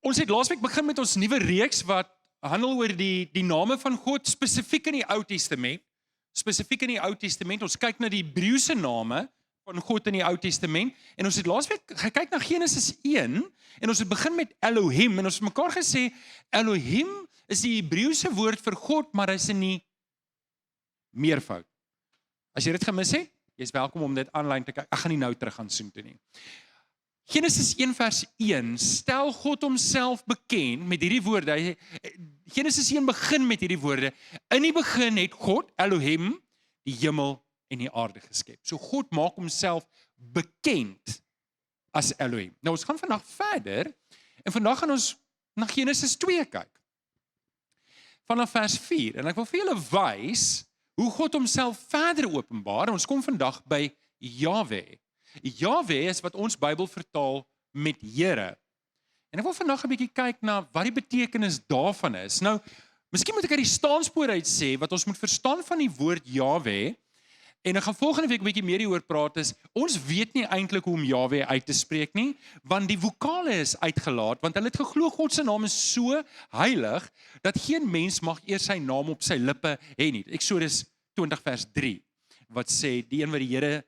Ons het laasweek begin met ons nuwe reeks wat handel oor die name van God spesifiek in die Ou Testament. Spesifiek in die Ou Testament. Ons kyk na die Hebreëse name van God in die Ou Testament en ons het laasweek gekyk na Genesis 1 en ons het begin met Elohim en ons het mekaar gesê Elohim is die Hebreëse woord vir God, maar hy is in die meervoud. As jy dit gemis het, jy is welkom om dit aanlyn te kyk. Ek gaan nie nou terug gaan soen toe nie. Genesis 1 vers 1 stel God homself bekend met hierdie woorde. Genesis 1 begin met hierdie woorde. In die begin het God, Elohim, die hemel en die aarde geskep. So God maak homself bekend as Elohim. Nou ons gaan vandag verder en vandag gaan ons na Genesis 2 kyk. Vanaf vers 4 en ek wil vir julle wys hoe God homself verder openbaar. Ons kom vandag by Jahwe. Jahwe is wat ons Bybel vertaal met Here. En ek wil vandag 'n bietjie kyk na wat die betekenis daarvan is. Nou, miskien moet ek uit die staanspoor uit sê wat ons moet verstaan van die woord Jahwe. En ek gaan volgende week 'n bietjie meer hieroor praat is, ons weet nie eintlik hoe om Jahwe uit te spreek nie, want die vokale is uitgelaat, want hulle het geglo God se naam is so heilig dat geen mens mag eers sy naam op sy lippe hê nie. Eksodus 20 vers 3 wat sê die een wat die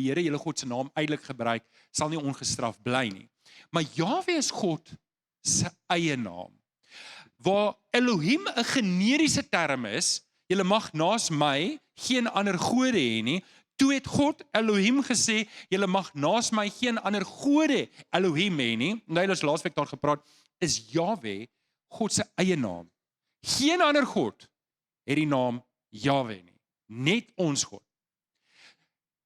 Here julle God se naam uitelik gebruik, sal nie ongestraf bly nie. Maar Jahwe is God se eie naam. Waar Elohim 'n generiese term is, julle mag naas my geen ander gode hê nie. Toe het God Elohim gesê, julle mag naas my geen ander gode Elohim hê nie. Nou ons laasweek daar gepraat, is Jahwe God se eie naam. Geen ander God het die naam Jahwe nie. Net ons God.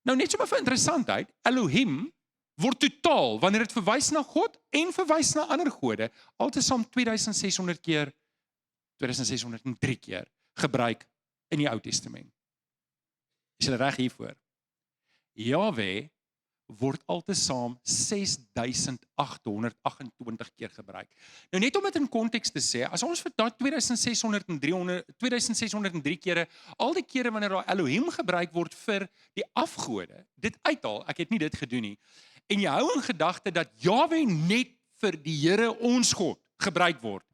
Nou net so vir interessantheid, Elohim word totaal, wanneer dit verwys na God en verwys na ander gode, altesaam 2603 keer gebruik in die Ou Testament. Is julle reg hiervoor? Jahwe word altesaam 6828 keer gebruik. Nou net om dit in konteks te sê, as ons vir daai 2603 kere, al die kere wanneer daar Elohim gebruik word vir die afgode, dit uithaal, ek het nie dit gedoen nie, en jy hou in gedagte dat Jahwe net vir die Here ons God gebruik word,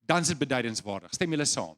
dan is dit beduidenswaardig. Stem julle saam?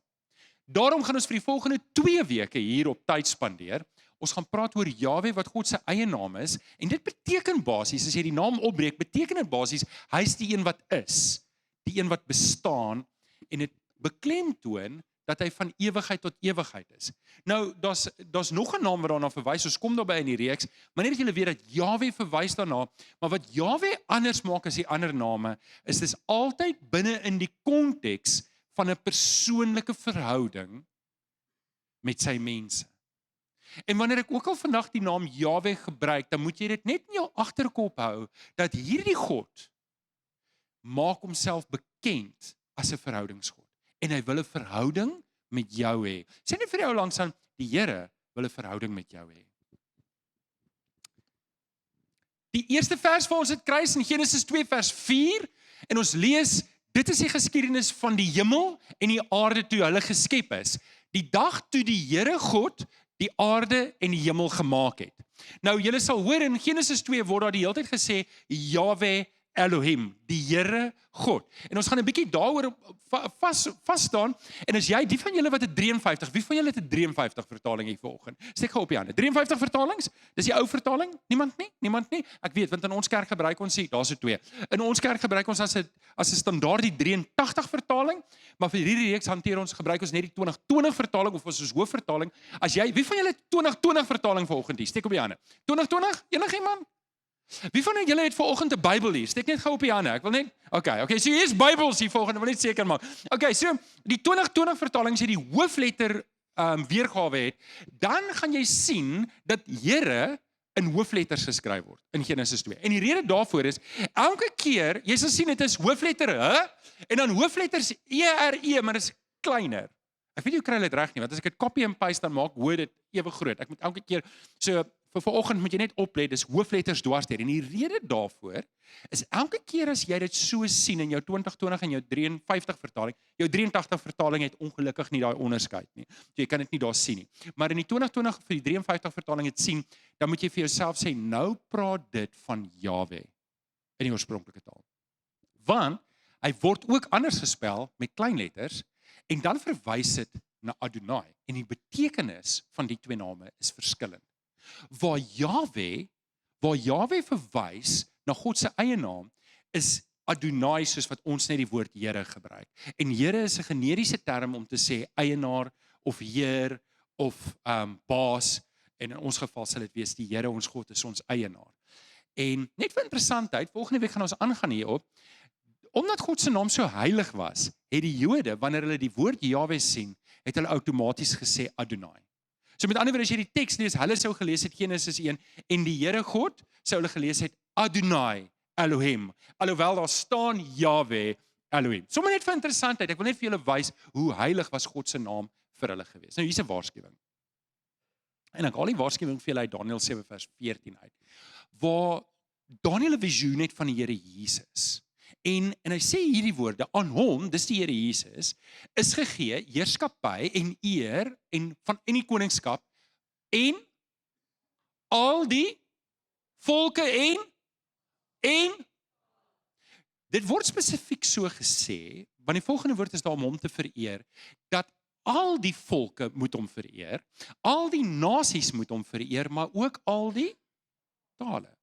Daarom gaan ons vir die volgende 2 weke hier op tyd spandeer. Ons gaan praat oor Jahwe wat God se eie naam is en dit beteken basies, as jy die naam opbreek, beteken dit basies, hy is die een wat is, die een wat bestaan en dit beklemtoon dat hy van ewigheid tot ewigheid is. Nou, daar's nog 'n naam wat daarna verwys, ons kom daarby in die reeks, maar net dat julle weet dat Jahwe verwys daarna, maar wat Jahwe anders maak as die ander name, is dis altyd binne in die konteks van 'n persoonlike verhouding met sy mense. En wanneer ek ook al vandag die naam Jahwe gebruik, dan moet jy dit net in jou agterkop hou, dat hierdie God maak homself bekend as 'n verhoudingsgod. En hy wil 'n verhouding met jou hê. Sê net vir jou langs aan, die Here wil 'n verhouding met jou hê. Die eerste vers vir ons het kruis in Genesis 2 vers 4, en ons lees, dit is die geskiedenis van die hemel en die aarde toe hulle geskep is. Die dag toe die Here God die aarde en die hemel gemaak het. Nou, julle sal hoor in Genesis 2 word daar die hele tyd gesê, Jahwe Elohim, die Here God. En ons gaan 'n bietjie daaroor vas staan, en as jy, die van julle wat 'n 53, wie van julle het 'n 53 vertaling hier vanoggend? Steek gou op die hande. 53 vertalings? Dis die ou vertaling? Niemand nie? Niemand nie? Ek weet, want in ons kerk gebruik ons daar's 2. In ons kerk gebruik ons as 'n standaard die 83 vertaling, maar vir hierdie reeks hanteer ons, gebruik ons net die 2020 vertaling of ons hoofvertaling. As jy, wie van julle het 2020 vertaling vanoggend hier? Steek op die hande. 2020? Enigiemand? Wie van julle het vanoggend 'n Bybel hier? Steek net gou op die hande. Ek wil net, okay, so hier is Bybels hier vanoggend, ek wil net seker maak. Okay, so die 2020 vertaling sê die hoofletter weergawe het, dan gaan jy sien dat Here in hoofletters geskryf word in Genesis 2. En die rede daarvoor is, elke keer, jy sal sien dit is hoofletter en dan hoofletters ERE, maar dit is kleiner. Ek weet nie hoe kry dit reg nie, want as ek dit copy and paste dan maak hoor dit ewe groot. Ek moet elke keer so vir vanoggend moet jy net oplet, dis hoofletters dwarsteer. En die rede daarvoor is elke keer as jy dit so sien in jou 2020 en jou 53 vertaling, jou 83 vertaling het ongelukkig nie daai onderskeid nie. Jy kan dit nie daar sien nie. Maar in die 2020 vir die 53 vertaling het sien, dan moet jy vir jouself sê, nou praat dit van Jahwe in die oorspronklike taal. Want hy word ook anders gespel met kleinletters en dan verwys dit na Adonai. En die betekenis van die twee name is verskillend. Waar Jahwe verwys na God se eie naam, is Adonai soos wat ons net die woord Here gebruik. En Here is 'n generiese term om te sê eienaar of heer of baas, en in ons geval sal dit wees die Here ons God is ons eienaar. En net vir interessantheid, volgende week gaan ons aangaan hierop, omdat God se naam so heilig was, het die Jode, wanneer hulle die woord Jahwe sien, het hulle outomaties gesê Adonai. So met ander woorde, as jy die teks lees, hulle sou gelees het Genesis 1, en die Here God sou hulle gelees het Adonai Elohim, alhoewel daar staan Jahwe Elohim. Sommige net vir interessantheid, ek wil net vir julle wys hoe heilig was God se naam vir hulle gewees. Nou hier's 'n waarskuwing. En ek haal die waarskuwing vir julle uit Daniël 7 vers 14 uit, waar Daniël 'n visioen het van die Here Jesus. En hy sê hierdie woorde, aan hom, dis die Here Jesus, is gegee heerskappy en eer en die koningskap en al die volke en dit word spesifiek so gesê, want die volgende woord is daar om hom te vereer, dat al die volke moet hom vereer, al die nasies moet hom vereer, maar ook al die tale.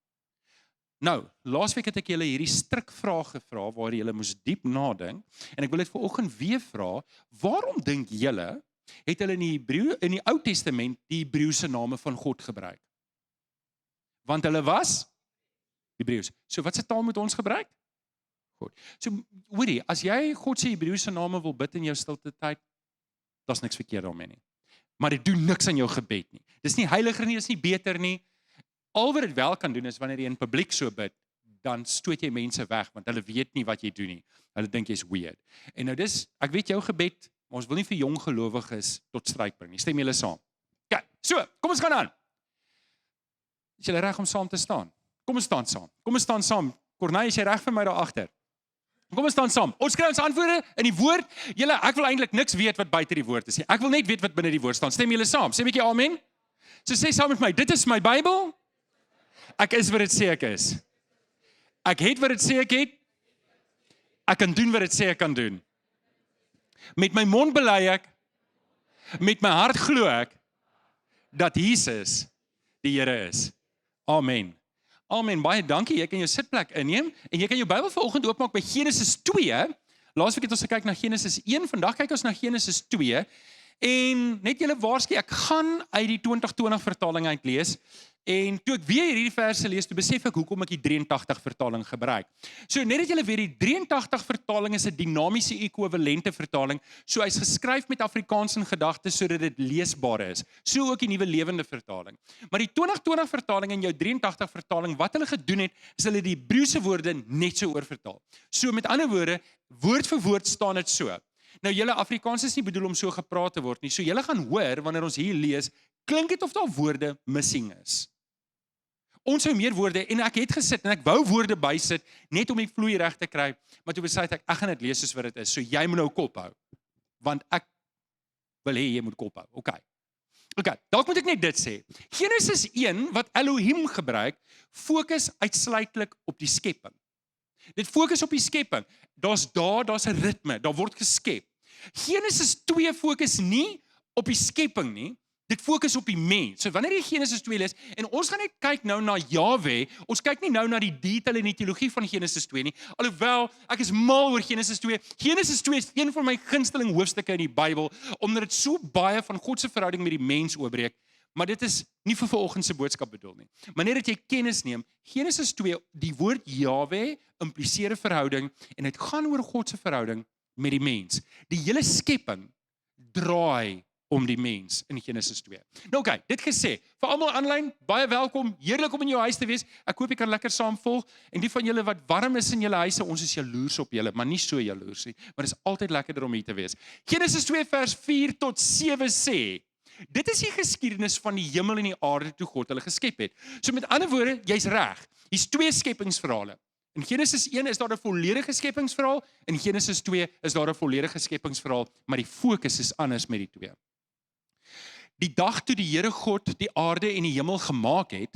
Nou, laasweek het ek julle hierdie strikvraag gevra, waar julle moes diep nadink, en ek wil dit vanoggend weer vra, waarom dink julle, het hulle in die Ou Testament die Hebreëse name van God gebruik? Want hulle was Hebreëus. So wat se taal moet ons gebruik? God. So, hoorie, as jy God se Hebreëse name wil bid in jou stilte tyd, daar's niks verkeerd daarmee nie. Maar dit doen niks aan jou gebed nie. Dis nie heiliger nie, dis nie beter nie. Al wat dit wel kan doen is wanneer jy in publiek so bid, dan stoot jy mense weg, want hulle weet nie wat jy doen nie. Hulle dink jy's weird. En nou dis, ek weet jou gebed, maar ons wil nie vir jong gelowiges tot stryd bring nie. Stem julle saam? Okay, so, kom ons gaan aan. Is julle reg om saam te staan? Kom ons staan saam. Kom ons staan saam. Corneille, is jy reg vir my daar agter? Kom ons staan saam. Ons kry ons antwoorde in die woord. Julle, ek wil eintlik niks weet wat buite die woord is nie. Ek wil net weet wat binne die woord staan. Stem julle saam? Sê 'n bietjie amen. So sê saam met my, dit is my Bybel. Ek is wat dit sê ek is. Ek het wat dit sê ek het. Ek kan doen wat dit sê ek kan doen. Met my mond bely ek, met my hart glo ek, dat Jesus die Here is. Amen. Amen, baie dankie, jy kan jou sitplek inneem, en jy kan jou Bybel vanoggend oopmaak by Genesis 2, laasweek het ons gekyk na Genesis 1, vandag kyk ons na Genesis 2, en net julle waarsku, ek gaan uit die 2020 vertaling uit lees, en toe ek weer hierdie verse lees, toe besef ek hoekom ek die 83 vertaling gebruik. So net dat julle weet, die 83 vertaling is 'n dinamiese ekwivalente vertaling, so hy's geskryf met Afrikaans in gedagte, sodat dit leesbaar is. So ook die nuwe lewende vertaling. Maar die 2020 vertaling en jou 83 vertaling, wat hulle gedoen het, is hulle die Hebreëse woorde net so oorvertaal. So met ander woorde, woord vir woord staan dit so. Nou julle Afrikaans is nie bedoel om so gepraat te word nie, so julle gaan hoor, wanneer ons hier lees, klink dit of daar woorde missing is. Ons hou meer woorde, en ek het gesit, en ek wou woorde bysit, net om die vloei reg te kry, maar toe besluit ek gaan dit lees soos wat dit is, so jy moet nou kop hou, want ek wil hê jy moet kop hou, ok, dalk moet ek net dit sê, Genesis 1, wat Elohim gebruik, fokus uitsluitlik op die skepping. Dit fokus op die skepping, daar's 'n ritme, daar word geskep. Genesis 2 fokus nie op die skepping nie, dit fokus op die mens. So wanneer jy Genesis 2 lees, en ons gaan net kyk nou na Jahwe, ons kyk nie nou na die detail en die teologie van Genesis 2 nie, alhoewel, ek is mal oor Genesis 2. Genesis 2 is een van my gunsteling hoofstukke in die Bybel, omdat dit so baie van God se verhouding met die mens oopbreek, maar dit is nie vir vanoggend se boodskap bedoel nie. Maar net dat jy kennis neem, Genesis 2, die woord Jahwe impliseer 'n verhouding, en dit gaan oor God se verhouding met die mens. Die hele skepping draai om die mens in Genesis 2. Nou oké, dit gesê, vir almal aanlyn, baie welkom, heerlik om in jou huis te wees, ek hoop jy kan lekker saam volg, en die van julle wat warm is in julle huise, ons is jaloers op julle, maar nie so jaloers nie, maar dit is altyd lekkerder om hier te wees. Genesis 2 vers 4 tot 7 sê, dit is die geskiedenis van die hemel en die aarde toe God hulle geskep het. So met ander woorde, jy's reg, hier's 2 skepingsverhale. In Genesis 1 is daar 'n volledige skepingsverhaal, in Genesis 2 is daar 'n volledige skepingsverhaal, maar die fokus is anders met die 2. Die dag toe die Here God die aarde en die hemel gemaak het,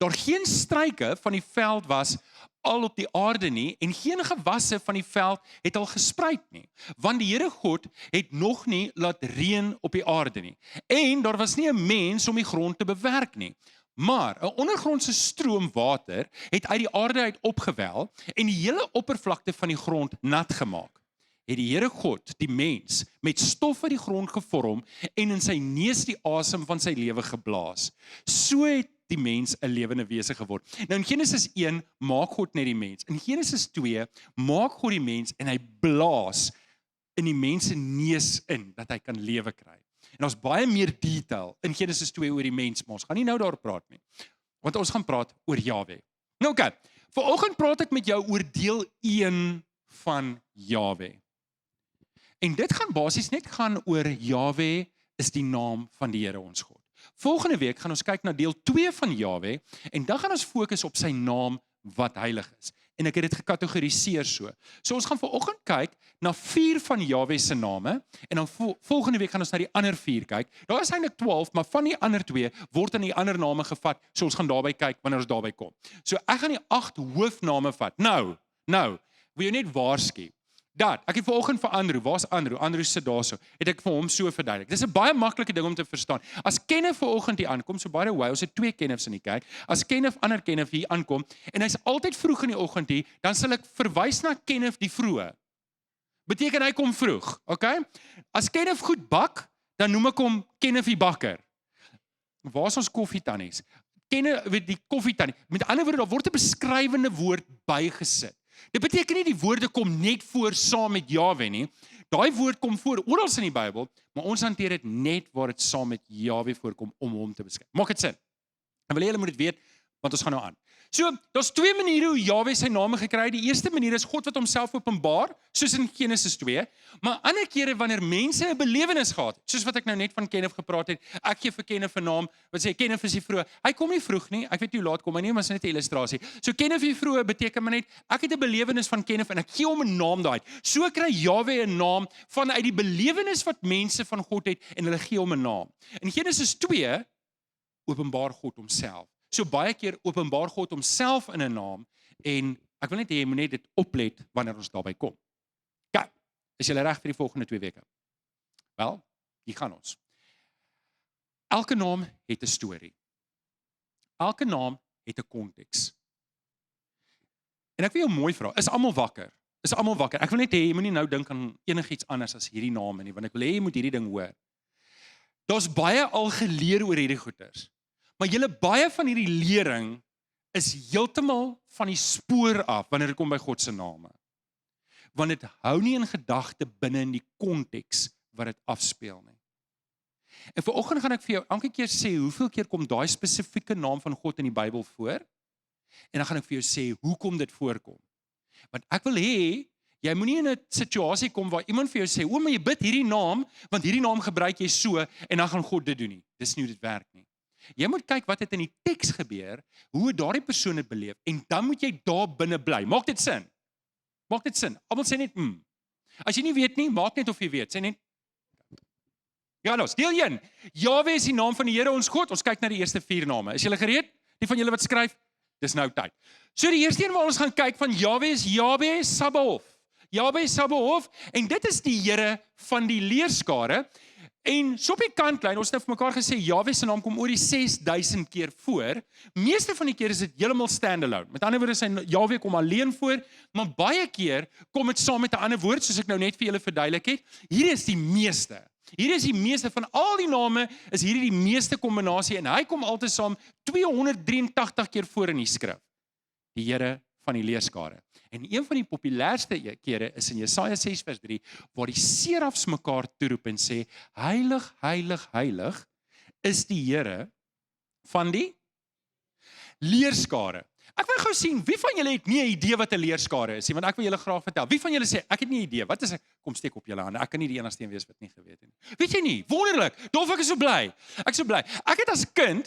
daar geen struike van die veld was al op die aarde nie, en geen gewasse van die veld het al gespruit nie, want die Here God het nog nie laat reën op die aarde nie, en daar was nie 'n mens om die grond te bewerk nie. Maar 'n ondergrondse stroom water het uit die aarde uit opgewel en die hele oppervlakte van die grond nat gemaak. Het die Here God die mens met stof uit die grond gevorm en in sy neus die asem van sy lewe geblaas. So het die mens 'n lewende wese geword. Nou in Genesis 1 maak God net die mens. In Genesis 2 maak God die mens en hy blaas in die mens se neus in dat hy kan lewe kry. En ons baie meer detail in Genesis 2 oor die mens, maar ons gaan nie nou daar praat nie. Want ons gaan praat oor Jahwe. Nou oké, vanoggend praat ek met jou oor deel 1 van Jahwe. En dit gaan basies net gaan oor Jahwe is die naam van die Here ons God. Volgende week gaan ons kyk na deel 2 van Jahwe en dan gaan ons fokus op sy naam wat heilig is. En ek het dit gekategoriseer so. So ons gaan vanoggend kyk na 4 van Jahwe se name en dan volgende week gaan ons na die ander 4 kyk. Daar is eintlik 12, maar van die ander 2 word in die ander name gevat. So ons gaan daarby kyk wanneer ons daarby kom. So ek gaan die 8 hoofname vat. Nou, wil jy net waarsku. Ek het vanoggend vir Andrew, waar's Andrew? Andrew sit daarso. Het ek vir hom so verduidelik. Dis 'n baie maklike ding om te verstaan. As Kenneth vanoggend hier aankom, so by the way, ons het 2 Kenneths in die kerk. As Kenneth, ander Kenneth hier aankom en hy's altyd vroeg in die oggend hier, dan sal ek verwys na Kenneth die vroeë. Beteken hy kom vroeg, okay? As Kenneth goed bak, dan noem ek hom Kenneth die bakker. Waar's ons koffietannies? Kenneth weet die koffietannie. Met ander woorde, daar word 'n beskrywende woord bygesit. Dit beteken nie die woorde kom net voor saam met Jahwe nie. Daai woord kom voor oral in die Bybel, maar ons hanteer dit net waar dit saam met Jahwe voorkom om hom te beskryf. Maak dit sin? En wil julle moet dit weet, want ons gaan nou aan. So, daar's 2 maniere hoe Jahwe sy name gekry het. Die eerste manier is God wat homself openbaar, soos in Genesis 2, maar ander kere wanneer mense 'n belewenis gehad, soos wat ek nou net van Kenneth gepraat het, ek gee vir Kenneth 'n naam, wat sê Kenneth is die vroeg. Hy kom nie vroeg nie, ek weet nie hoe laat kom hy nie, maar dit is net 'n illustrasie. So Kenneth die vroeg beteken maar net, ek het 'n belewenis van Kenneth en ek gee hom 'n naam daai. So kry Jahwe 'n naam vanuit die belewenis wat mense van God het en hulle gee hom 'n naam. In Genesis 2 openbaar God homself. So baie keer openbaar God homself in 'n naam en ek wil net hê jy moet net dit oplet wanneer ons daarby kom. Kyk, is julle reg vir die volgende 2 weke? Wel, hier gaan ons. Elke naam het 'n storie. Elke naam het 'n konteks. En ek wil jou mooi vra, is almal wakker? Is almal wakker? Ek wil net hê jy moenie nou dink aan enigiets anders as hierdie name nie, want ek wil hê jy moet hierdie ding hoor. Daar's baie al geleer oor hierdie goeters. Maar julle baie van hierdie lering is heeltemal van die spoor af wanneer dit kom by God se name. Want dit hou nie in gedagte binne in die konteks wat dit afspeel nie. En vanoggend gaan ek vir jou elke keer sê hoeveel keer kom daai spesifieke naam van God in die Bybel voor? En dan gaan ek vir jou sê hoekom dit voorkom. Want ek wil hê jy moenie in 'n situasie kom waar iemand vir jou sê, "O, maar jy bid hierdie naam, want hierdie naam gebruik jy so en dan gaan God dit doen nie." Dis nie hoe dit werk nie. Jy moet kyk wat het in die teks gebeur, hoe daardie persoon dit beleef en dan moet jy daar binne bly. Maak dit sin? Maak dit sin? Almal sê net As jy nie weet nie, maak net of jy weet. Sê net Ja, los. Deel 1. Jahwe is die naam van die Here ons God. Ons kyk na die eerste 4 name. Is julle gereed? Die van julle wat skryf, dis nou tyd. So die eerste een waar ons gaan kyk van Jahwe is Jahwe Sabaoth. Jahwe Sabaoth en dit is die Here van die leerskare. En so op die kantlyn, ons het vir mekaar gesê Jahwe se naam kom oor die 6000 keer voor. Meeste van die keer is dit heeltemal standalone. Met ander woorde, sy Jahwe kom alleen voor, maar baie keer kom dit saam met 'n ander woord, soos ek nou net vir julle verduidelik het. Hier is die meeste. Hier is die meeste van al die name, is hierdie die meeste kombinasie en hy kom altesaam 283 keer voor in die skrif. Die Here van die leerskare. En een van die populairste kere is in Jesaja 6 vers 3, waar die serafs mekaar toeroep en sê, heilig, heilig, heilig is die Here van die leerskare. Ek wil gou sien, wie van julle het nie 'n idee wat 'n leerskare is nie, want ek wil julle graag vertel. Wie van julle sê, ek het nie 'n idee, wat is ek? Kom steek op julle hande, ek kan nie die enigste een wees wat nie geweet het nie. Weet jy nie, wonderlik, Dolf, ek is so bly. Ek is so bly. Ek het as kind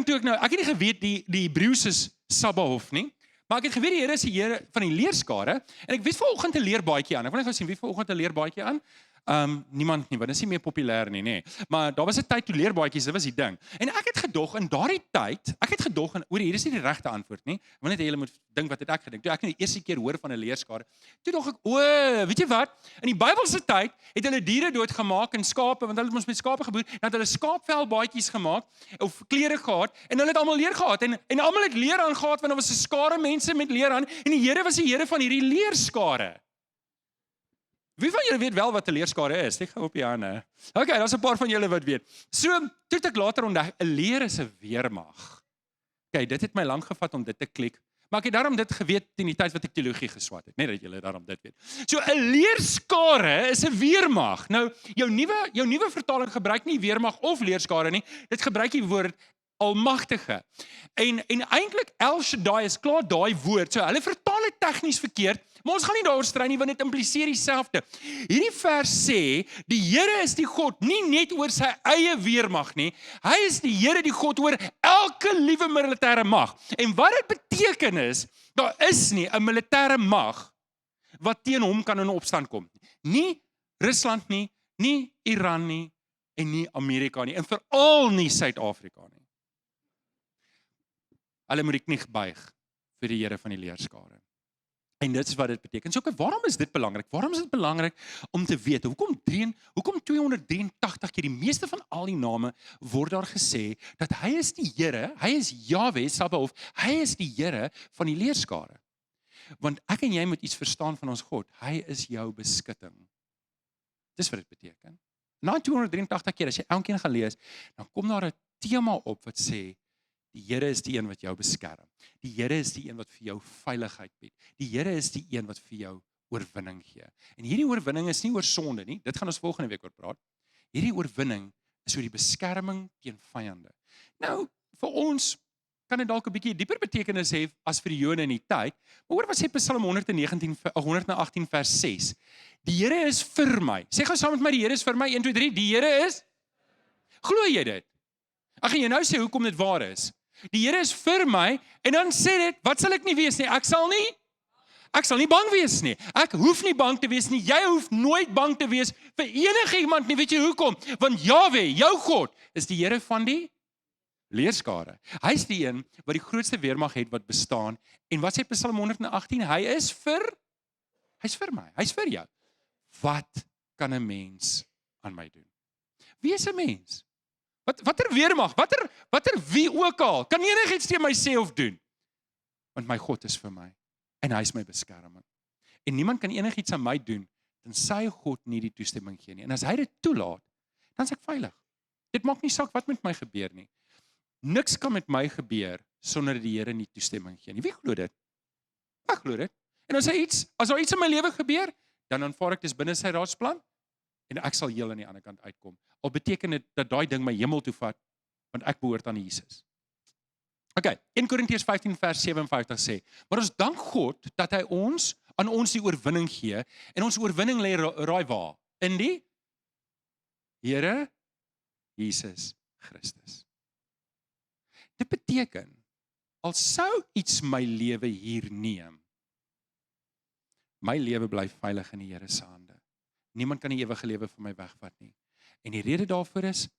toe ek het nie geweet die Hebreëus is Sabaoth nie, maar ek het geweet die Here is die Here van die leerskare, en ek weet vanoggend 'n leerbaadjie aan. Ek wil net gou sien, wie vanoggend 'n leerbaadjie aan? Niemand nie, want dit is nie meer populêr nie, nê. Maar daar was 'n tyd toe leerbaadjies, dit was die ding. En ek het gedog in daardie tyd, ek het gedog, en hoor hier is nie die regte antwoord nie. Ek wil net hê julle moet dink wat het ek gedink. Toe ek die eerste keer hoor van 'n leerskare, toe dog ek, weet jy wat? In die Bybelse tyd het hulle diere doodgemaak en skape, want hulle het mos met skape geboer, dan het hulle skaapvelbaadjies gemaak of klere gehad en hulle het almal leer gehad en almal het leer aangehad want daar was 'n skare mense met leer aan en die Here was die Here van hierdie leerskare. Wie van julle weet wel wat 'n leerskare is? Steek gou op die hande. Okay, daar's 'n paar van julle wat weet. So, toe het ek later ontdek, 'n leer is 'n weermag. Okay, dit het my lank gevat om dit te klik, maar ek het daarom dit geweet in die tyd wat ek teologie geswat het, net dat julle daarom dit weet. So, 'n leerskare is 'n weermag. Nou, jou nuwe vertaling gebruik nie weermag of leerskare nie, dit gebruik die woord almagtige. En eintlik El Shaddai is klaar daai woord, so hulle vertaal dit tegnies verkeerd, maar ons gaan nie daaroor stry nie, want dit impliseer dieselfde. Hierdie vers sê, die Here is die God, nie net oor sy eie weermag nie, hy is die Here die God oor elke liewe militêre mag. En wat dit beteken is, daar is nie 'n militêre mag wat teen hom kan in opstand kom. Nie Rusland nie, nie Iran nie, en nie Amerika nie, en veral nie Suid-Afrika nie. Hulle moet die knie buig vir die Here van die leerskare. En dit is wat dit beteken. So, waarom is dit belangrik? Waarom is dit belangrik om te weet? Hoekom 283 keer, die meeste van al die name, word daar gesê, dat hy is die Here, hy is Jahwe, Sabaoth, hy is die Here van die leerskare. Want ek en jy moet iets verstaan van ons God, hy is jou beskutting. Dis wat dit beteken. Na 283 keer, as jy elkeen gaan lees, dan kom daar 'n tema op wat sê, die Here is die een wat jou beskerm. Die Here is die een wat vir jou veiligheid bied. Die Here is die een wat vir jou oorwinning gee. En hierdie oorwinning is nie oor sonde nie. Dit gaan ons volgende week oor praat. Hierdie oorwinning is oor die beskerming teen vyande. Nou, vir ons kan dit dalk 'n bietjie dieper betekenis hê as vir die Jode in die tyd. Maar hoor wat sê Psalm 118 vers 6. Die Here is vir my. Sê gou saam met my, die Here is vir my. 1 2 3. Die Here is. Glo jy dit? Ek gaan jou nou sê hoekom dit waar is. Die Here is vir my, en dan sê dit, wat sal ek nie wees nie? Ek sal nie bang wees nie. Ek hoef nie bang te wees nie. Jy hoef nooit bang te wees vir enige iemand nie. Weet jy hoekom? Want Jahwe, jou God, is die Here van die leerskare. Hy is die een wat die grootste weermag het wat bestaan. En wat sê Psalm 118? Hy's vir my. Hy's vir jou. Wat kan 'n mens aan my doen? Wie is 'n mens? Watter weermag, watter wie ook al, kan enigiets teen my sê of doen? Want my God is vir my, en hy is my beskerming. En niemand kan enigiets aan my doen, tensy God nie die toestemming gee nie. En as hy dit toelaat, dan is ek veilig. Dit maak nie saak wat met my gebeur nie. Niks kan met my gebeur, sonder dat die Here nie toestemming gee nie. Wie glo dit? Ek glo dit. En as daar iets in my lewe gebeur, dan aanvaar ek dis binne sy raadsplan, en ek sal heel aan die ander kant uitkom. Al beteken dit dat daai ding my hemel toe vat, want ek behoort aan Jesus. Okay, 1 Korintiërs 15 vers 57 sê, maar ons dank God dat hy aan ons die oorwinning gee, en ons oorwinning lê raai waar? In die Here Jesus Christus. Dit beteken, al sou iets my lewe hier neem, my lewe bly veilig in die Here se hande. Niemand kan die ewige lewe van my wegvat nie. En die rede daarvoor is,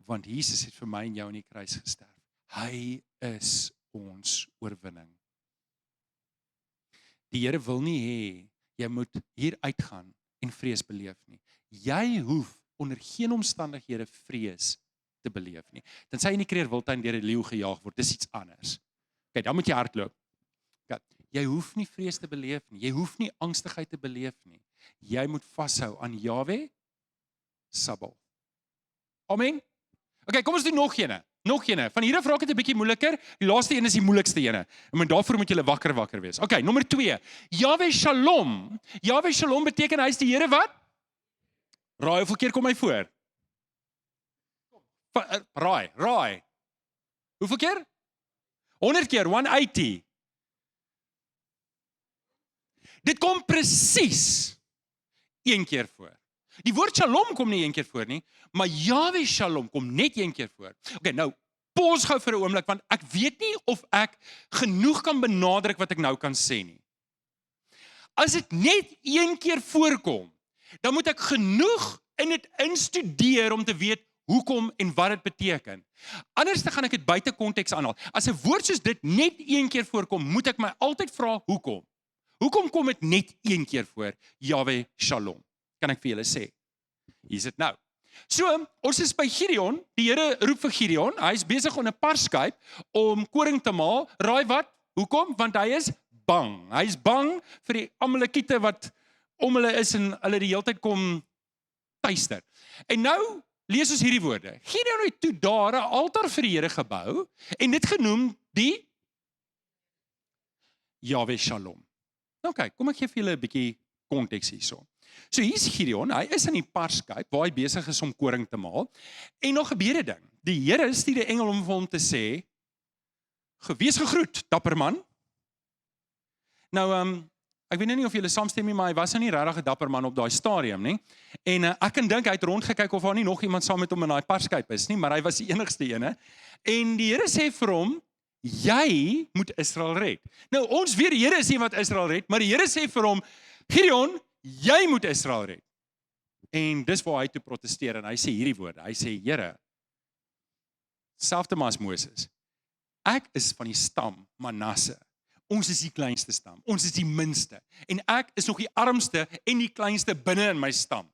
want Jesus het vir my en jou in die kruis gesterf. Hy is ons oorwinning. Die Here wil nie hê, jy moet hier uitgaan en vrees beleef nie. Jy hoef onder geen omstandighede vrees te beleef nie. Tensy in die Kreerwiltuin deur 'n leeu gejaag word, dis iets anders. Okay, dan moet jy hardloop. Okay, jy hoef nie vrees te beleef nie. Jy hoef nie angstigheid te beleef nie. Jy moet vashou aan Jahwe Sabaoth. Amen. Okay, kom ons doen nog ene. Van hier af raak dit 'n bietjie moeiliker. Die laaste een is die moeilikste ene. En daarvoor moet jy wakker wees. Okay, nommer 2. Jahwe Shalom. Jahwe Shalom beteken hy is die Here wat? Raai hoeveel keer kom hy voor? Raai. Hoeveel keer? 100 keer, 180. Dit kom presies 1 keer voor. Die woord Shalom kom nie 1 keer voor nie, maar Jahwe Shalom kom net 1 keer voor. Okay, nou, pause gou vir 'n oomblik, want ek weet nie of ek genoeg kan benadruk wat ek nou kan sê nie. As dit net 1 keer voorkom, dan moet ek genoeg in dit instudeer om te weet hoekom en wat dit beteken. Anders dan gaan ek dit buite konteks aanhaal. As 'n woord soos dit net een keer voorkom, moet ek my altyd vra hoekom. Hoekom kom dit net een keer voor? Yahweh Shalom. Kan ek vir julle sê. Hier is dit nou. So, ons is by Gideon. Die Here roep vir Gideon. Hy is besig om 'n parskyp om koring te maal. Raai wat? Hoekom? Want hy is bang. Hy is bang vir die Amalekiete wat om hulle is en hulle die hele tyd kom tuister. En nou lees ons hierdie woorde. Gideon het toe daar 'n altaar vir die Here gebou en dit genoem die Yahweh Shalom. Nou kyk, kom ek gee vir julle 'n bietjie konteks hierso. So hier's Gideon, hy is in die parskyp waar hy besig is om koring te maal. En nog gebeur 'n ding. Die Here stuur 'n engel om vir hom te sê: "Gewees gegroet, dapper man." Nou ek weet nou nie of julle saamstem nie, maar hy was nou nie regtig 'n dapper man op daai stadium nie. En ek kan dink hy het rondgekyk of daar nie nog iemand saam met hom in daai parskyp is nie, maar hy was die enigste ene. En die Here sê vir hom: "Jy moet Israel red." Nou ons weet die Here is nie wat Israel red, maar die Here sê vir hom: "Gideon, jy moet Israel red." En dis waar hy toe protesteer en hy sê hierdie woorde. Hy sê: "Here, selfs as Moses, ek is van die stam Manasse. Ons is die kleinste stam. Ons is die minste. En ek is nog die armste en die kleinste binne in my stam.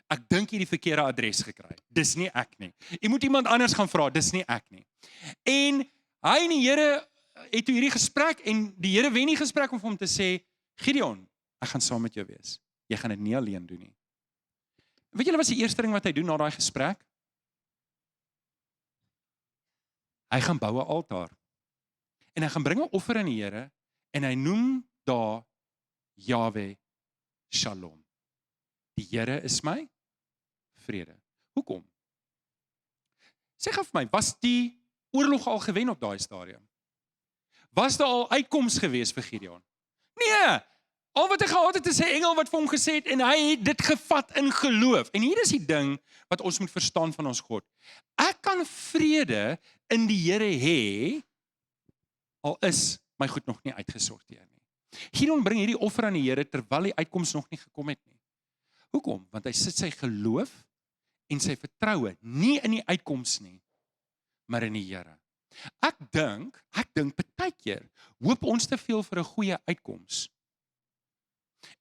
Ek dink jy het die verkeerde adres gekry. Dis nie ek nie. Jy moet iemand anders gaan vra, dis nie ek nie." En hy en die Here het toe hierdie gesprek en die Here wen die gesprek om vir hom te sê: "Gideon, ek gaan saam met jou wees. Jy gaan dit nie alleen doen nie." Weet julle wat is die eerste ding wat hy doen na daai gesprek? Hy gaan bou 'n altaar. En hy gaan bring 'n offer aan die Here en hy noem daar Yahweh Shalom. Die Here is my vrede. Hoekom? Sê gou vir my, was die oorlog al gewen op daai stadium? Was daar al uitkoms gewees vir Gideon? Nee! Al wat hy gehad het is 'n engel wat vir hom gesê het en hy het dit gevat in geloof. En hier is die ding wat ons moet verstaan van ons God. Ek kan vrede in die Here hê, al is my goed nog nie uitgesorteer nie. Gideon bring hierdie offer aan die Here terwyl die uitkoms nog nie gekom het nie. Hoekom? Want hy sit sy geloof en sy vertroue nie in die uitkoms nie, maar in die Here. Ek dink baie keer hoop ons te veel vir 'n goeie uitkoms.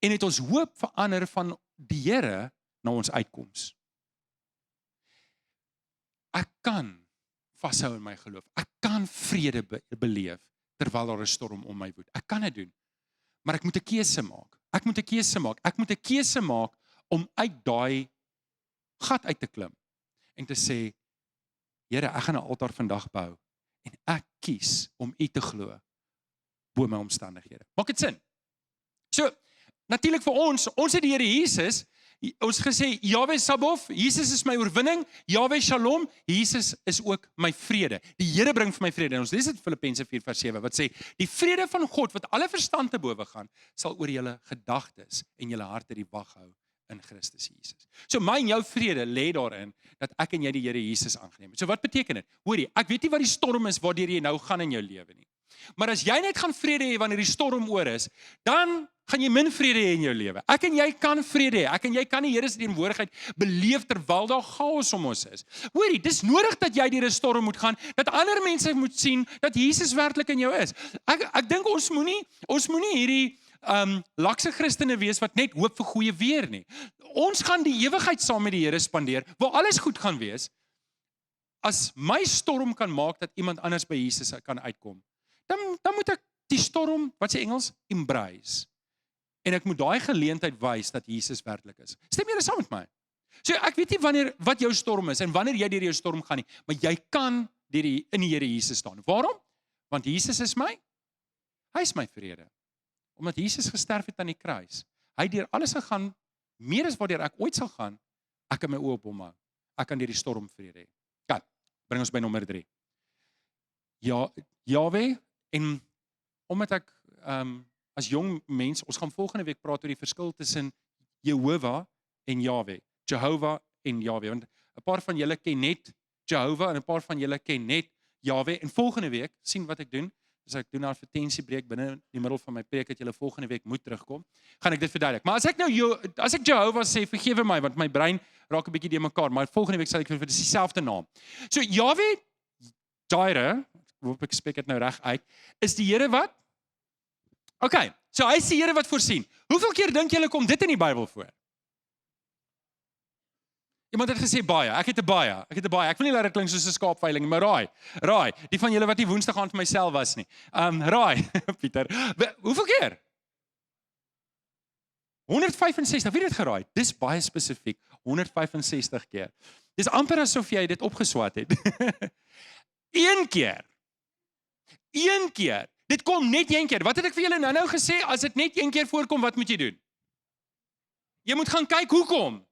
En het ons hoop verander van die Here na ons uitkoms. Ek kan vashou in my geloof. Ek kan vrede beleef terwyl daar 'n storm om my woed. Ek kan dit doen. Maar ek moet 'n keuse maak. Ek moet 'n keuse maak om uit daai gat uit te klim en te sê: Here, ek gaan 'n altaar vandag bou en ek kies om U te glo bo my omstandighede. Maak dit sin? So, natuurlik vir ons het die Here Jesus, ons gesê, Yahweh Sabaoth, Jesus is my oorwinning, Yahweh Shalom, Jesus is ook my vrede. Die Here bring vir my vrede. En ons lees dit in Filippense 4:7 wat sê, die vrede van God wat alle verstand te bowe gaan, sal oor julle gedagtes en julle harte die wag hou in Christus Jesus. So my en jou vrede lê daarin dat ek en jy die Here Jesus aangeneem het. So wat beteken dit? Hoorie, ek weet nie wat die storm is waardeur jy nou gaan in jou lewe nie. Maar as jy net gaan vrede hê wanneer die storm oor is, dan gaan jy min vrede hê in jou lewe. Ek en jy kan vrede hê. Ek en jy kan die Here se teenwoordigheid beleef terwyl daar chaos om ons is. Hoorie, dis nodig dat jy deur 'n storm moet gaan, dat ander mense moet sien dat Jesus werklik in jou is. Ek dink ons moenie hierdie lakse Christene wees wat net hoop vir goeie weer nie. Ons gaan die ewigheid saam met die Here spandeer, waar alles goed gaan wees. As my storm kan maak dat iemand anders by Jesus kan uitkom, dan moet ek die storm, wat sê Engels, embrace. En ek moet daai geleentheid wys dat Jesus werklik is. Stem julle saam met my? So ek weet nie wat jou storm is en wanneer jy deur jou storm gaan nie, maar jy kan in die Here Jesus staan. Waarom? Want Jesus is hy is my vrede. Omdat Jesus gesterf het aan die kruis. Hy het deur alles gegaan, meer as waardeur ek ooit sal gaan, ek kan my oë op hom hou. Ek kan deur die storm vrede hê. Kan, bring ons by nommer 3. Ja, Yahweh, en omdat ek as jong mens, ons gaan volgende week praat oor die verskil tussen Jehovah en Yahweh. Jehovah en Yahweh. Want 'n paar van julle ken net Jehovah en 'n paar van julle ken net Yahweh. En volgende week, sien wat ek doen, as ek doen 'n advertensiebreek binne die middel van my preek dat julle volgende week moet terugkom, gaan ek dit verduidelik. Maar as ek Jehovah sê, vergewe my, want my brein raak 'n bietjie de mekaar, maar volgende week sal ek vir dis dieselfde naam. So Yahweh Jireh, hoop ek spreek dit nou reg uit, is die Here wat? Okay, so hy is die Here wat voorsien. Hoeveel keer dink julle kom dit in die Bybel voor? Iemand het gesê baie, ek het 'n baie. Ek wil nie laat dit klink soos 'n skaapveiling, maar raai, die van julle wat nie Woensdag aand vir myself was nie. Raai, Pieter, hoeveel keer? 165, wie het dit geraai? Dis baie spesifiek, 165 keer. Dis amper asof jy dit opgeswat het. Een keer. Dit kom net een keer. Wat het ek vir julle nou gesê? As dit net een keer voorkom, wat moet jy doen? Jy moet gaan kyk hoekom.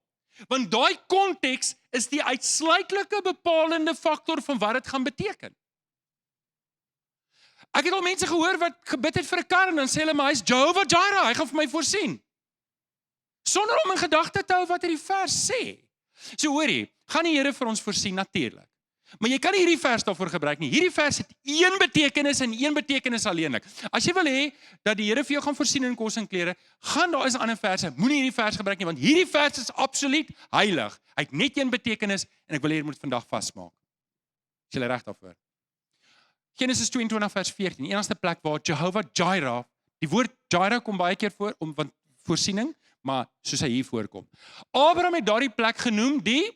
Want daai konteks is die uitsluitlike bepalende faktor van wat dit gaan beteken. Ek het al mense gehoor wat gebid het vir 'n kar en dan sê hulle maar hy's Jehovah Jireh, hy gaan vir my voorsien. Sonder om in gedagte te hou wat hierdie vers sê. So hoorie, gaan die Here vir ons voorsien natuurlik. Maar jy kan nie hierdie vers daarvoor gebruik nie. Hierdie vers het een betekenis en een betekenis alleenlik. As jy wil hê dat die Here vir jou gaan voorsien in kos en klere, gaan daar is ander verse. Moenie hierdie vers gebruik nie, want hierdie vers is absoluut heilig. Hy het net een betekenis en ek wil hê jy moet vandag vasmaak. Is jy reg daarvoor? Genesis 22 vers 14, die enigste plek waar Jehovah Jireh, die woord Jireh kom baie keer voor om want voorsiening, maar soos hy hier voorkom. Abraham het daardie plek genoem die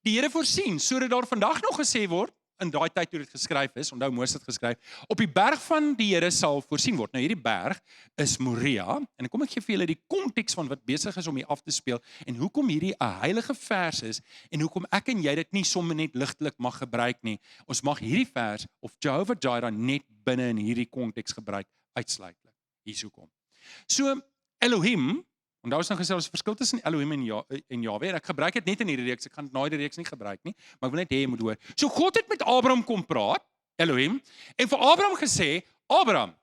Here voorsien, sodat daar vandag nog gesê word, in daai tyd toe dit geskryf is, onthou Moses het geskryf, op die berg van die Here sal voorsien word. Nou hierdie berg is Moria, en kom ek gee vir julle die konteks van wat besig is om hier af te speel, en hoekom hierdie 'n heilige vers is, en hoekom ek en jy dit nie sommer net ligtelik mag gebruik nie. Ons mag hierdie vers, of Jehovah Jireh, net binne in hierdie konteks gebruik, uitsluitlik. Hier's hoekom. So, Elohim, en daar is nou gesê, ons verskil tussen Elohim en Yahweh, en ek gebruik dit net in hierdie reeks, ek gaan nou die reeks nie gebruik nie, maar ek wil net hê jy moet hoor. So God het met Abraham kom praat, Elohim, en vir Abraham gesê, Abraham,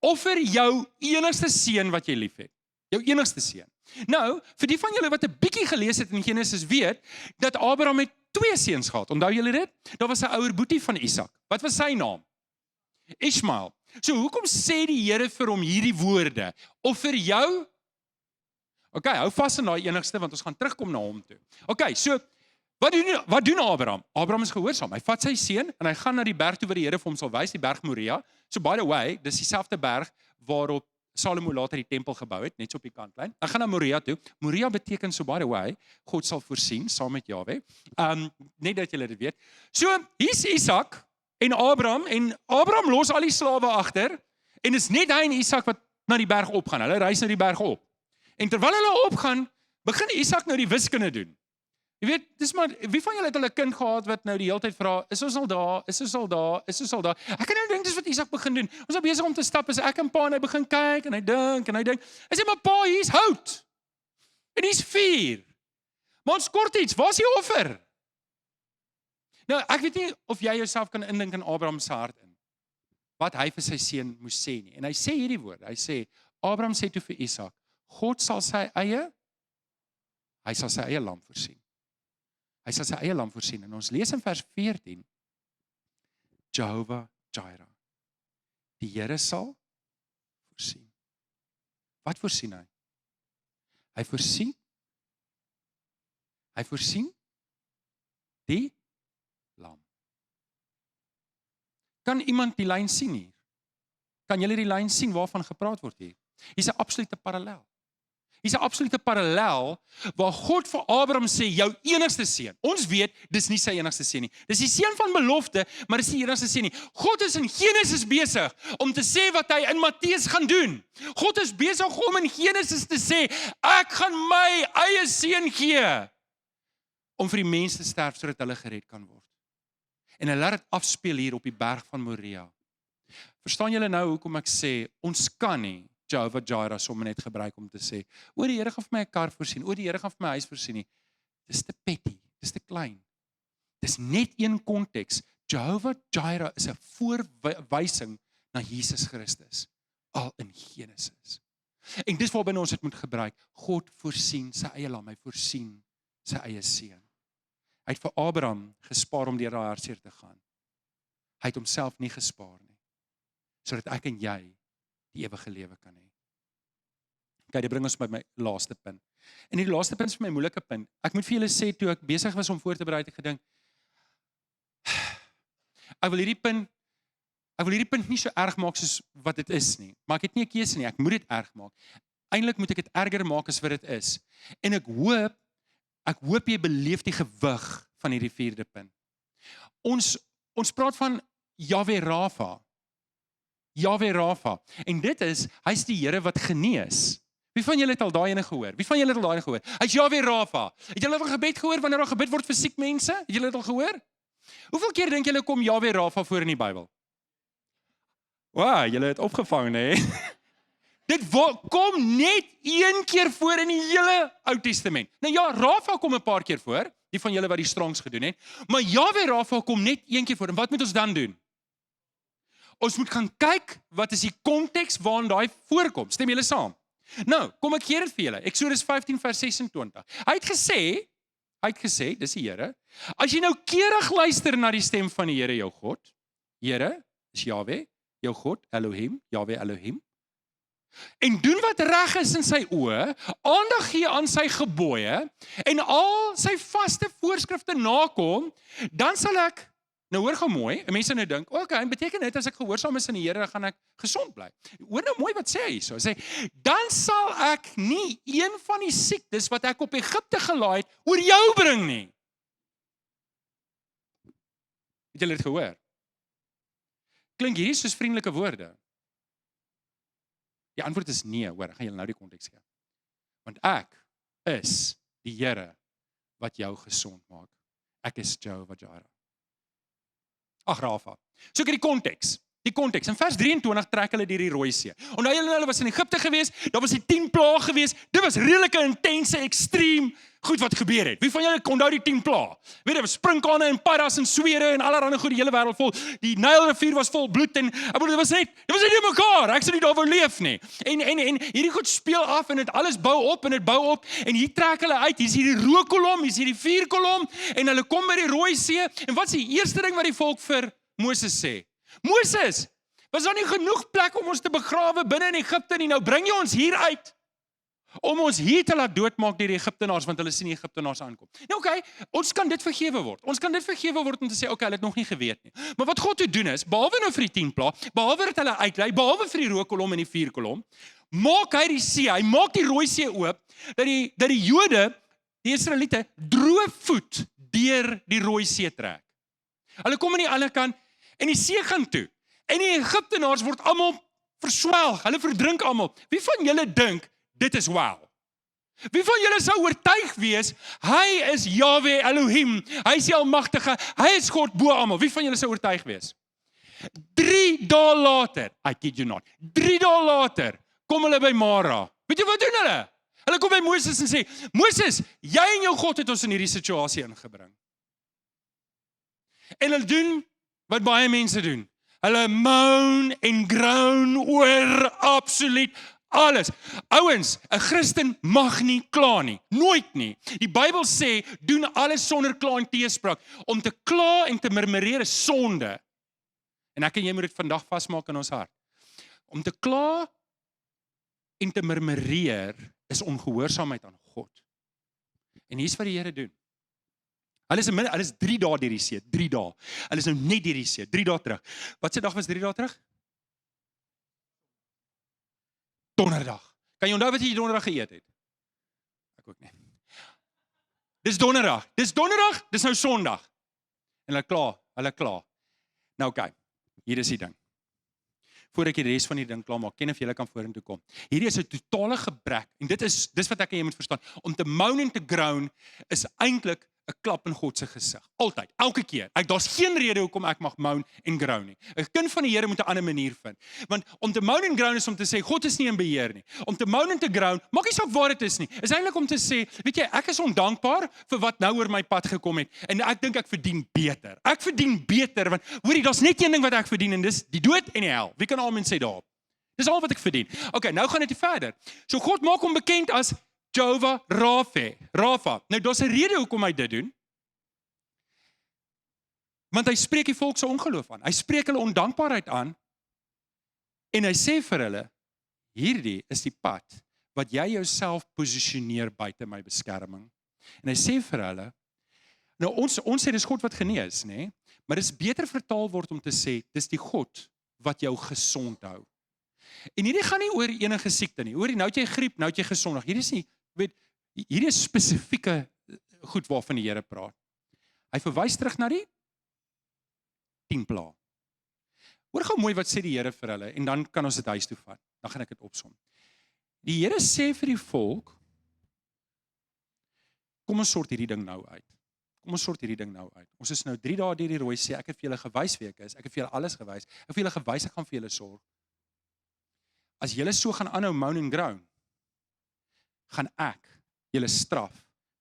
offer jou enigste seun wat jy lief het. Jou enigste seun. Nou, vir die van julle wat 'n bietjie gelees het in Genesis weet, dat Abraham het 2 seuns gehad. Onthou julle dit? Daar was 'n ouer boetie van Isak. Wat was sy naam? Ishmael. So hoekom sê die Here vir hom hierdie woorde? Offer jou. Okay, hou vas aan daai enigste, want ons gaan terugkom na hom toe. Okay, so, wat doen Abraham? Abraham is gehoorsaam. Hy vat sy seun en hy gaan na die berg toe waar die Here vir hom sal wys, die berg Moria. So by the way, dis dieselfde berg waarop Salomo later die tempel gebou het, net so op die kantlyn. Hy gaan na Moria toe. Moria beteken, so by the way, God sal voorsien saam met Jahwe. Net dat julle dit weet. So, hier's Isak en Abraham los al die slawe agter en is net hy en Isak wat na die berg opgaan. Hulle reis na die berg op. En terwyl hulle opgaan, begin Isak nou die wiskunde doen. Jy weet, dis maar, wie van julle het al 'n kind gehad wat nou die hele tyd vra, is ons al daar? Ek kan nou dink, dis wat Isak begin doen. Ons is besig om te stap, as ek en pa en hy begin kyk, en hy dink. Hy sê, maar pa, hier's hout. En hier's vuur. Maar ons kort iets, waar is die offer? Nou, ek weet nie of jy jouself kan indink in Abraham se hart in, wat hy vir sy seun moes sê nie. En hy sê hierdie woord, hy sê, Abraham sê toe vir Isak, God sal sy eie lam voorsien. Hy sal sy eie lam voorsien. En ons lees in vers 14, Jehovah Jireh. Die Here sal voorsien. Wat voorsien hy? Hy voorsien die lam. Kan iemand die lyn sien hier? Kan julle die lyn sien waarvan gepraat word hier? Hier's 'n absolute parallel. Hier's 'n absolute parallel waar God vir Abraham sê, jou enigste seun. Ons weet, dis nie sy enigste seun nie. Dis die seun van belofte, maar dis nie die enigste seun nie. God is in Genesis besig om te sê wat hy in Matteus gaan doen. God is besig om in Genesis te sê, ek gaan my eie seun gee om vir die mense te sterf sodat hulle gered kan word. En hy laat dit afspeel hier op die berg van Moria. Verstaan julle nou hoekom ek sê, ons kan nie Jehovah Jireh sommer net gebruik om te sê, o die Here gaan vir my 'n kar voorsien, o die Here gaan vir my huis voorsien nie. Dis te petty, dis te klein. Dis net een konteks. Jehovah Jireh is 'n voorwysing na Jesus Christus, al in Genesis. En dis waarbinne ons dit moet gebruik. God voorsien sy eie lam, hy voorsien sy eie seun. Hy het vir Abraham gespaar om deur daai hartseer te gaan. Hy het homself nie gespaar nie, sodat ek en jy die ewige lewe kan hê. Okay, dit bring ons by my laaste punt. En die laaste punt is vir my moeilike punt. Ek moet vir julle sê, toe ek besig was om voor te berei, het ek gedink, ek wil hierdie punt nie so erg maak soos wat dit is nie, maar ek het nie 'n keuse nie, ek moet dit erg maak. Eintlik moet ek dit erger maak as wat dit is. En ek hoop jy beleef die gewig van hierdie 4de punt. Ons praat van Yahweh Rafa. Yahweh Rafa. En dit is, hy's die Here wat genees. Wie van julle het al daai ene gehoor? Hy's Yahweh Rafa. Het julle al gebed gehoor wanneer daar gebid word vir siek mense? Het julle dit al gehoor? Hoeveel keer dink julle kom Yahweh Rafa voor in die Bybel? Wow, julle het opgevang, né? Dit kom net 1 keer voor in die hele Ou Testament. Nou ja, Rafa kom 'n paar keer voor, die van julle wat die strongs gedoen het, maar Yahweh Rafa kom net 1 keer voor. En wat moet ons dan doen? Ons moet gaan kyk, wat is die konteks waarin daai voorkom. Stem julle saam? Nou, kom ek gee dit vir julle. Eksodus 15 vers 26. Hy het gesê, dis die Here, as jy nou keurig luister na die stem van die Here jou God, Here is Yahweh, jou God, Elohim, Yahweh Elohim, en doen wat reg is in sy oë, aandag gee aan sy gebooie, en al sy vaste voorskrifte nakom, dan sal ek, nou hoor gou mooi, mense nou dink, okay, beteken dit as ek gehoorsaam is aan die Here, dan gaan ek gesond bly. Hoor nou mooi wat sê hy hierso. Hy sê, dan sal ek nie een van die siektes wat ek op Egipte gelaai het, oor jou bring nie. Het julle dit gehoor? Klink hierdie soos vriendelike woorde? Die antwoord is nee, hoor, ek gaan julle nou die konteks gee. Want ek is die Here wat jou gesond maak. Ek is Jehovah Jireh. Ag, Rafa. So ek het die konteks. In vers 23 trek hulle deur die Rooi See. Onthou hulle was in Egipte gewees, daar was die 10 plaae gewees. Dit was redelike intense, ekstreem goed wat gebeur het. Wie van julle onthou die 10 plaae? Weet jy, was sprinkane en paddas en swere en allerlei goed, die hele wêreld vol. Die Nylrivier was vol bloed en dit was net nie mekaar. Ek sou nie daar wou leef nie. En hierdie goed speel af en dit alles bou op en hier trek hulle uit. Hier's hierdie rookkolom, hier's hierdie vuurkolom en hulle kom by die Rooi See. En wat is die eerste ding wat die volk vir Moses sê? Moses, was daar nie genoeg plek om ons te begrawe binne in Egipte nie? Nou bring jy ons hier uit om ons hier te laat doodmaak deur die Egiptenaars, want hulle sien die Egiptenaars aankom. Nou okay, ons kan dit vergewe word. Ons kan dit vergewe word om te sê, okay, hulle het nog nie geweet nie. Maar wat God toe doen is, behalwe nou vir die 10 plaae, behalwe dat hulle uitlei, behalwe vir die rookkolom en die vuurkolom, maak hy die see, hy maak die Rooi See oop, dat die Jode, die Israeliete, droë voet deur die Rooi See trek. Hulle kom aan die ander kant, en die see gaan toe. En die Egiptenaars word almal verswelg. Hulle verdrink almal. Wie van julle dink dit is wow? Wie van julle sou oortuig wees hy is Yahweh Elohim. Hy is die Almagtige. Hy is God bo almal. Wie van julle sou oortuig wees? 3 dae later, I kid you not. 3 dae later kom hulle by Mara. Weet jy wat doen hulle? Hulle kom by Moses en sê, Moses, jy en jou God het ons in hierdie situasie ingebring. En hulle doen wat baie mense doen. Hulle moan en groan oor absoluut alles. Ouens, 'n Christen mag nie kla nie. Nooit nie. Die Bybel sê, doen alles sonder kla en teespraak. Om te kla en te murmureer is sonde. En ek en jy moet dit vandag vasmaak in ons hart. Om te kla en te murmureer is ongehoorsaamheid aan God. En hier's wat die Here doen. Hulle is 3 dae deur die see, 3 dae. Hulle is nou net deur die see, 3 dae terug. Wat se dag was 3 dae terug? Donderdag. Kan jy onthou wat jy donderdag geëet het? Ek ook nie. Dis donderdag, dis nou Sondag. En hulle kla. Nou okay, hier is die ding. Voordat ek die res van die ding klaar maak, ken of julle kan vorentoe kom. Hierdie is 'n totale gebrek, en dis wat ek en jy moet verstaan. Om te moan en te groan is eintlik 'n klap in God se gesig. Altyd, elke keer. Daar's geen rede hoekom ek mag moan en groan nie. 'n Kind van die Here moet 'n ander manier vind. Want om te moan en groan is om te sê God is nie in beheer nie. Om te moan en te groan, maak nie saak waar dit is nie. Is eintlik om te sê, weet jy, ek is ondankbaar vir wat nou oor my pad gekom het en ek dink ek verdien beter. Ek verdien beter want hoorie, daar's net een ding wat ek verdien en dis die dood en die hel. Wie kan amen sê daarop? Dis al wat ek verdien. Okay, nou gaan dit verder. So God maak hom bekend as Jehovah Rafa. Nou, daar's 'n rede hoekom hy dit doen. Want hy spreek die volk se ongeloof aan. Hy spreek hulle ondankbaarheid aan. En hy sê vir hulle, hierdie is die pad wat jy jouself posisioneer buite my beskerming. En hy sê vir hulle, nou ons sê dis God wat genees, nê? Maar dis beter vertaal word om te sê, dis die God wat jou gesond hou. En hierdie gaan nie oor enige siekte nie. Hoor jy, nou het jy griep, nou het jy gesondig. Hierdie is spesifieke goed waarvan die Here praat. Hy verwys terug na die 10 plaae. Hoor gou mooi wat sê die Here vir hulle en dan kan ons dit huis toe vat. Dan gaan ek dit opsom. Die Here sê vir die volk, kom ons sort hierdie ding nou uit. Kom ons sort hierdie ding nou uit. Ons is nou 3 dae deur die rooi see. Ek het vir julle gewys wie ek is. Ek het vir julle alles gewys. Ek het vir julle gewys ek gaan vir julle sorg. As julle so gaan aanhou moan en groan, gaan ek julle straf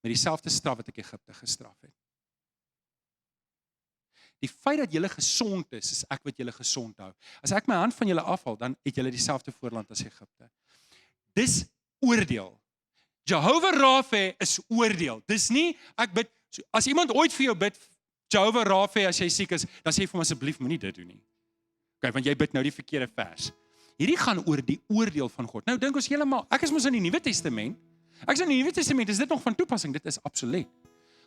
met dieselfde straf wat ek Egipte gestraf het. Die feit dat julle gesond is ek wat julle gesond hou. As ek my hand van julle afhaal, dan het julle dieselfde voorland as Egipte. Dis oordeel. Jehovah Rapha is oordeel. Dis nie, ek bid, as iemand ooit vir jou bid, Jehovah Rapha, as jy siek is, dan sê vir hom asseblief moenie dit doen nie. Okay, want jy bid nou die verkeerde vers. Hierdie gaan oor die oordeel van God. Nou dink ons heeltemal, ek is mos in die Nuwe Testament. Ek is in die Nuwe Testament, is dit nog van toepassing? Dit is absoluut.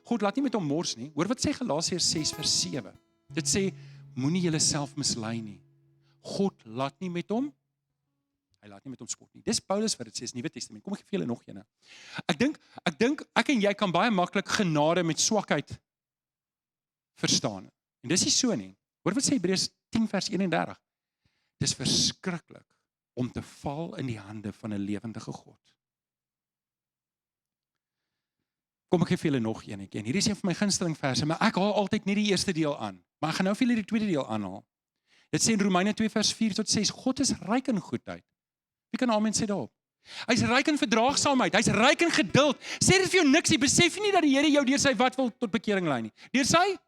God laat nie met hom mors nie. Hoor wat sê Galasiërs 6:7. Dit sê, moenie julleself mislei nie. God laat nie met hom, hy laat nie met hom spot nie. Dis Paulus wat dit sê, is Nuwe Testament. Kom ek gee vir julle nog ene. Ek dink ek en jy kan baie maklik genade met swakheid verstaan. En dis nie so nie. Hoor wat sê Hebreërs 10:31. Dis verskriklik om te val in die hande van 'n lewendige God. Kom ek gee vir julle nog eenetjie. En hierdie is een van my gunsteling verse, maar ek haal altyd net die eerste deel aan. Maar ek gaan nou vir julle die tweede deel aanhaal. Dit sê in Romeine 2:4-6, God is ryk in goedheid. Wie kan amen sê daarop? Hy's ryk in verdraagsaamheid, hy's ryk in geduld. Sê dit vir jou niks, jy besef nie dat die Here jou deur sy wat wil tot bekering lei nie. Deur sy?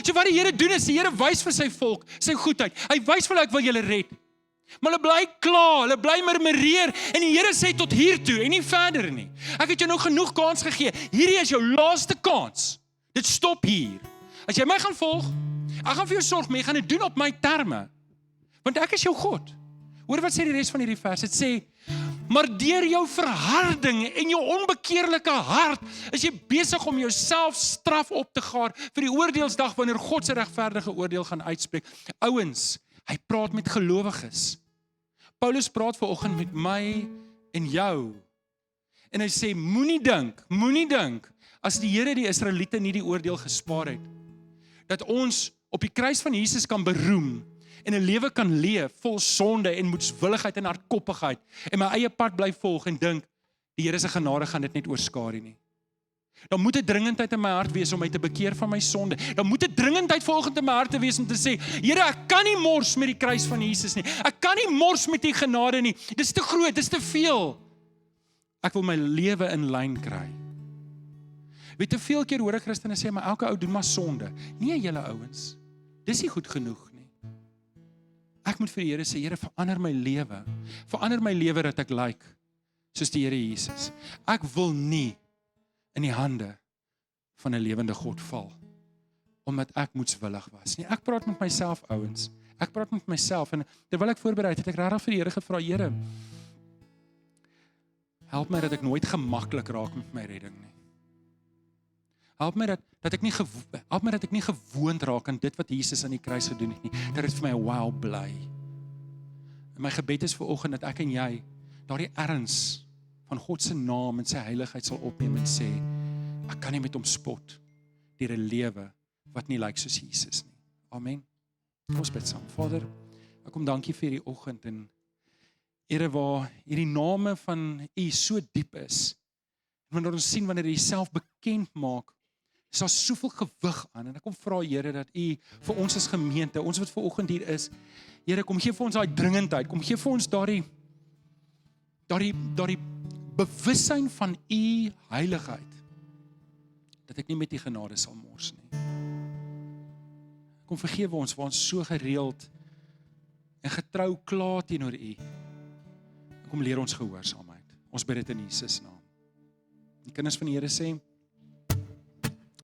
So wat die Here doen is, die Here wys vir sy volk sy goedheid. Hy wys vir hulle, ek wil julle red. Maar hulle bly kla, hulle bly murmureer en die Here sê tot hier toe en nie verder nie. Ek het jou nou genoeg kans gegee. Hierdie is jou laaste kans. Dit stop hier. As jy my gaan volg, ek gaan vir jou sorg, maar jy gaan dit doen op my terme. Want ek is jou God. Hoor wat sê die res van hierdie vers? Dit sê, maar deur jou verharding en jou onbekeerlike hart is jy besig om jouself straf op te gaar vir die oordeelsdag wanneer God se regverdige oordeel gaan uitspreek. Ouens, hy praat met gelowiges. Paulus praat vanoggend met my en jou. En hy sê, moenie dink, as die Here die Israeliete nie die oordeel gespaar het, dat ons op die kruis van Jesus kan beroem en 'n lewe kan leef vol sonde en moedswilligheid en hardkoppigheid en my eie pad bly volg en dink, die Here se genade gaan dit net oorskadu nie. Dan moet 'n dringendheid in my hart wees om my te bekeer van my sonde. Dan moet 'n dringendheid volgens in my hart te wees om te sê, Here, ek kan nie mors met die kruis van Jesus nie. Ek kan nie mors met die genade nie. Dis te groot, dis te veel. Ek wil my lewe in lyn kry. Weet te veel keer hoor ek Christene sê, maar elke ou doen maar sonde. Nee, julle ouens, dis nie goed genoeg nie. Ek moet vir die Here sê, Here, verander my lewe dat ek lyk soos die Here Jesus. Ek wil nie in die hande van 'n lewende God val, omdat ek moedswillig was nie. Ek praat met myself, ouens. Ek praat met myself en terwyl ek voorberei het ek regtig vir die Here gevra, Here, help my dat ek nooit gemaklik raak met my redding nie. Help my dat ek nie gewoond raak aan dit wat Jesus aan die kruis gedoen het nie. Dat dit vir my wow bly. En my gebed is vanoggend dat ek en jy daardie erns van God se naam en sy heiligheid sal opneem en sê, ek kan nie met hom spot deur 'n lewe wat nie lyk soos Jesus nie. Amen. Kom ons bid saam. Vader, ek kom dankie vir hierdie oggend en Here, waar hierdie name van U so diep is. En wanneer ons sien wanneer U self bekend maak, is daar soveel gewig aan. En ek kom vra, Here, dat U vir ons as gemeente, ons wat vanoggend hier is, Here, kom gee vir ons daai dringendheid, kom gee vir ons daardie bewussyn van U heiligheid, dat ek nie met U genade sal mors nie. Kom vergewe ons waar ons so gereeld en getrou kla teenoor U. Kom leer ons gehoorsaamheid. Ons bid dit in Jesus naam. Die kinders van die Here sê,